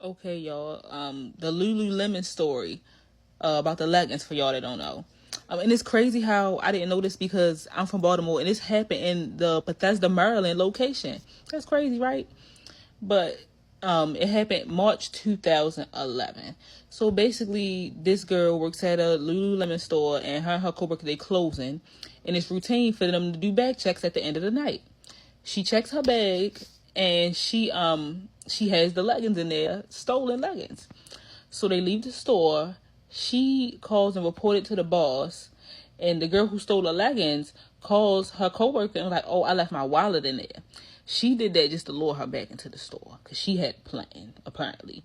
Okay, y'all. The Lululemon story about the leggings for y'all that don't know. And it's crazy how I didn't know this because I'm from Baltimore and this happened in the Bethesda, Maryland location. That's crazy, right? But it happened March 2011. So basically, this girl works at a Lululemon store, and her coworker, they closing, and it's routine for them to do bag checks at the end of the night. She checks her bag, and she has the leggings in there, stolen leggings. So they leave the store. She calls and reported to the boss, and the girl who stole the leggings calls her coworker and like, "Oh, I left my wallet in there." She did that just to lure her back into the store because she had a plan apparently.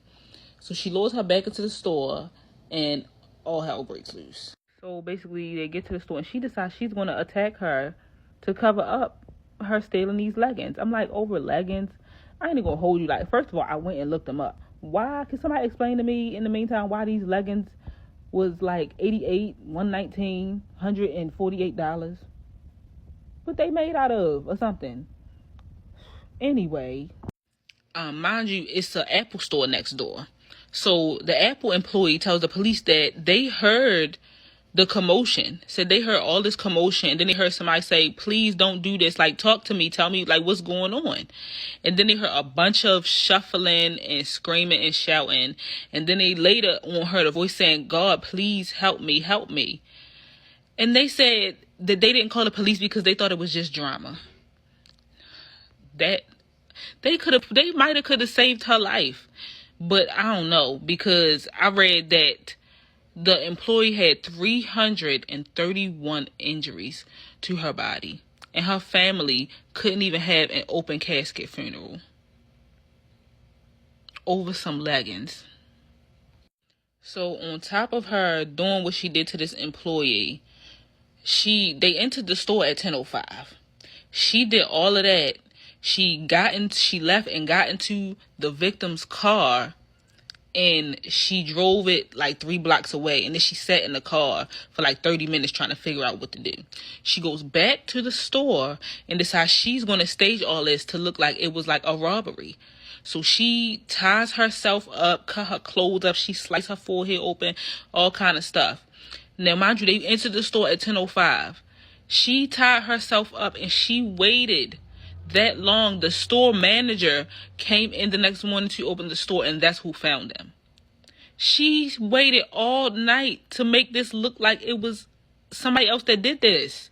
So she lures her back into the store, and all hell breaks loose. So basically, they get to the store, and she decides she's going to attack her to cover up her stealing these leggings. I'm like, over leggings? I ain't gonna hold you. Like, first of all, I went and looked them up. Why? Can somebody explain to me in the meantime why these leggings was like 88, 119, $148? What they made out of or something? Anyway, mind you, it's an Apple store next door. So the Apple employee tells the police that they heard the commotion. Said they heard all this commotion, and then they heard somebody say, "Please don't do this. Like, talk to me. Tell me, like, what's going on." And then they heard a bunch of shuffling and screaming and shouting. And then they later on heard a voice saying, "God, please help me, help me." And they said that they didn't call the police because they thought it was just drama. That they might have could have saved her life, but I don't know, because I read that the employee had 331 injuries to her body, and her family couldn't even have an open casket funeral over some leggings. So on top of her doing what she did to this employee, they entered the store at 10:05. She did all of that. She left and got into the victim's car, and she drove it like 3 blocks away, and then she sat in the car for like 30 minutes trying to figure out what to do. She goes back to the store and decides she's going to stage all this to look like it was like a robbery. So she ties herself up, cut her clothes up, she sliced her forehead open, all kind of stuff. Now, mind you, they entered the store at 10:05. She tied herself up and she waited that long. The store manager came in the next morning to open the store, and that's who found them. She waited all night to make this look like it was somebody else that did this.